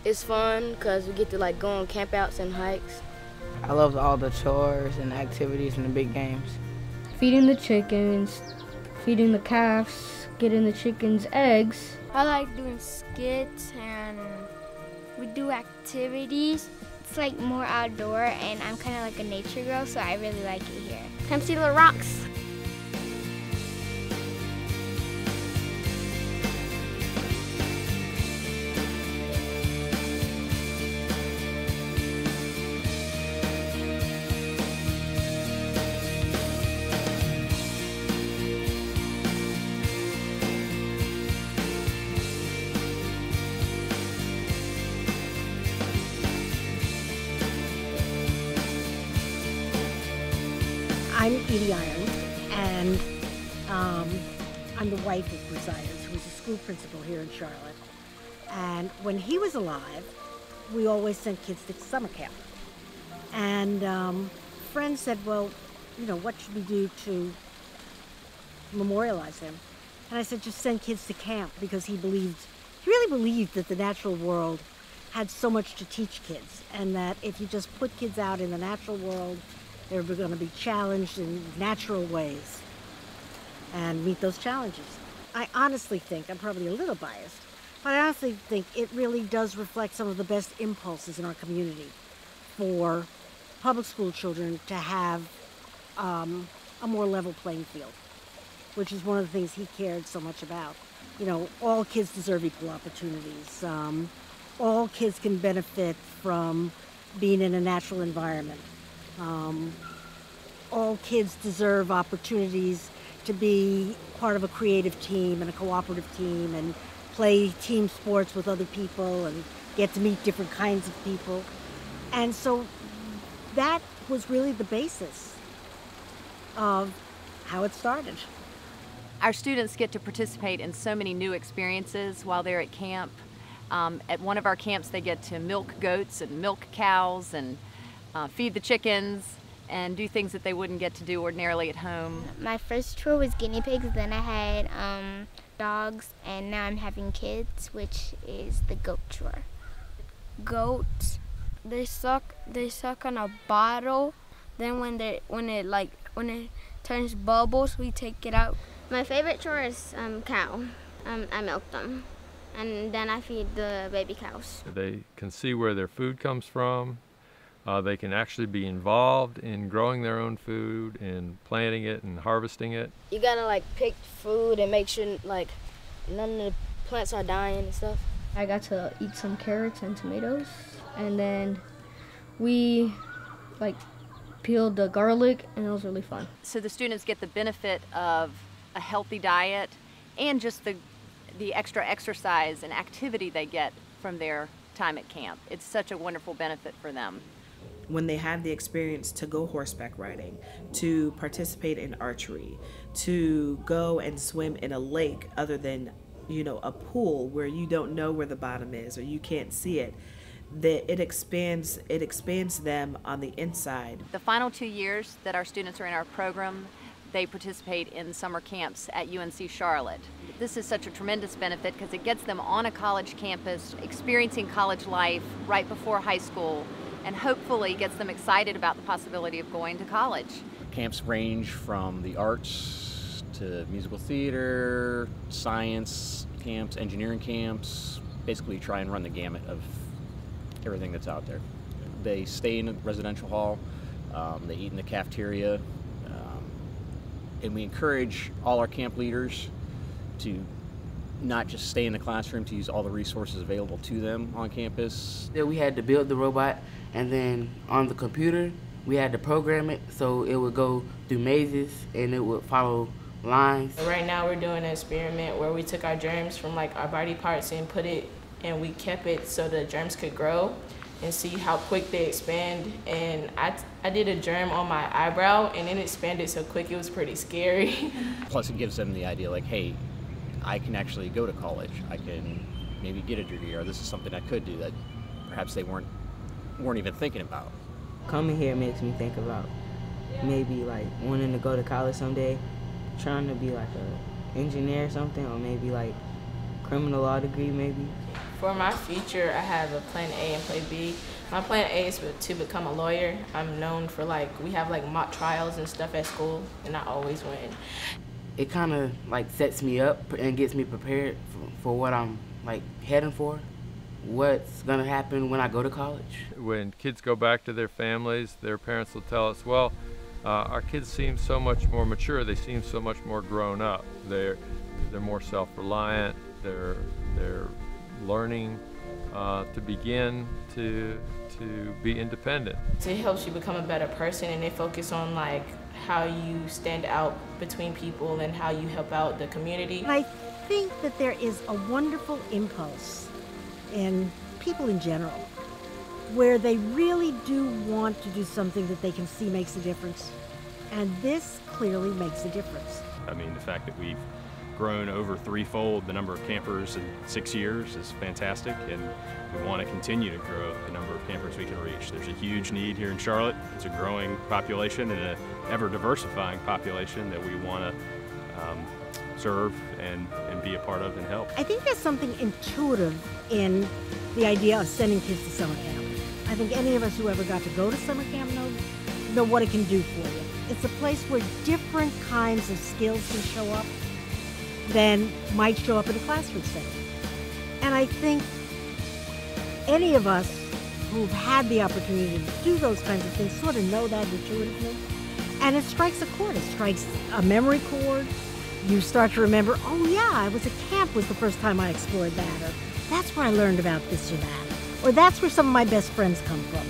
It's fun because we get to like go on campouts and hikes. I love all the chores and activities and the big games. Feeding the chickens, feeding the calves, getting the chickens eggs. I like doing skits and we do activities. It's like more outdoor and I'm kind of like a nature girl, so I really like it here. Come see the rocks. I'm Edie Iron, and I'm the wife of Bruce Irons, who was a school principal here in Charlotte. And when he was alive, we always sent kids to summer camp. And friends said, well, you know, what should we do to memorialize him? And I said, just send kids to camp, because he really believed that the natural world had so much to teach kids, and that if you just put kids out in the natural world, they're going to be challenged in natural ways and meet those challenges. I honestly think, I'm probably a little biased, but I honestly think it really does reflect some of the best impulses in our community for public school children to have a more level playing field, which is one of the things he cared so much about. You know, all kids deserve equal opportunities. All kids can benefit from being in a natural environment. All kids deserve opportunities to be part of a creative team and a cooperative team and play team sports with other people and get to meet different kinds of people. And so that was really the basis of how it started. Our students get to participate in so many new experiences while they're at camp. At one of our camps, they get to milk goats and milk cows and feed the chickens and do things that they wouldn't get to do ordinarily at home. My first tour was guinea pigs, then I had dogs, and now I'm having kids, which is the goat tour. Goats, they suck on a bottle. Then when it turns bubbles, we take it out. My favorite chore is cow. I milk them, and then I feed the baby cows. They can see where their food comes from. They can actually be involved in growing their own food and planting it and harvesting it. You gotta like pick food and make sure like none of the plants are dying and stuff. I got to eat some carrots and tomatoes, and then we like peeled the garlic, and it was really fun. So the students get the benefit of a healthy diet and just the extra exercise and activity they get from their time at camp. It's such a wonderful benefit for them. When they have the experience to go horseback riding, to participate in archery, to go and swim in a lake other than, you know, a pool where you don't know where the bottom is or you can't see it, that it expands them on the inside. The final 2 years that our students are in our program, they participate in summer camps at UNC-Charlotte. This is such a tremendous benefit because it gets them on a college campus, experiencing college life right before high school, and hopefully gets them excited about the possibility of going to college. Camps range from the arts to musical theater, science camps, engineering camps, basically try and run the gamut of everything that's out there. They stay in a residential hall, they eat in the cafeteria, and we encourage all our camp leaders to not just stay in the classroom, to use all the resources available to them on campus. Then we had to build the robot, and then on the computer, we had to program it so it would go through mazes and it would follow lines. Right now we're doing an experiment where we took our germs from like our body parts and put it, and we kept it so the germs could grow and see how quick they expand. And I did a germ on my eyebrow and it expanded so quick it was pretty scary. Plus it gives them the idea like, hey, I can actually go to college. I can maybe get a degree, or this is something I could do that perhaps they weren't even thinking about. Coming here makes me think about maybe like wanting to go to college someday, trying to be like an engineer or something, or maybe like criminal law degree maybe. For my future, I have a plan A and plan B. My plan A is to become a lawyer. I'm known for we have mock trials and stuff at school, and I always win. It kind of sets me up and gets me prepared for what I'm heading for. What's gonna happen when I go to college. When kids go back to their families, their parents will tell us, well, our kids seem so much more mature, they seem so much more grown up. They're more self-reliant, they're learning to begin to be independent. It helps you become a better person, and they focus on how you stand out between people and how you help out the community. I think that there is a wonderful impulse in people in general where they really do want to do something that they can see makes a difference. And this clearly makes a difference. I mean, the fact that we've grown over threefold the number of campers in 6 years is fantastic, and we want to continue to grow the number of campers we can reach. There's a huge need here in Charlotte. It's a growing population and an ever-diversifying population that we want to serve and be a part of and help. I think there's something intuitive in the idea of sending kids to summer camp. I think any of us who ever got to go to summer camp know what it can do for you. It's a place where different kinds of skills can show up than might show up in a classroom setting. And I think any of us who've had the opportunity to do those kinds of things sort of know that intuitively. And it strikes a chord. It strikes a memory chord. You start to remember, oh yeah, I was at camp was the first time I explored that, or that's where I learned about this or that, or that's where some of my best friends come from.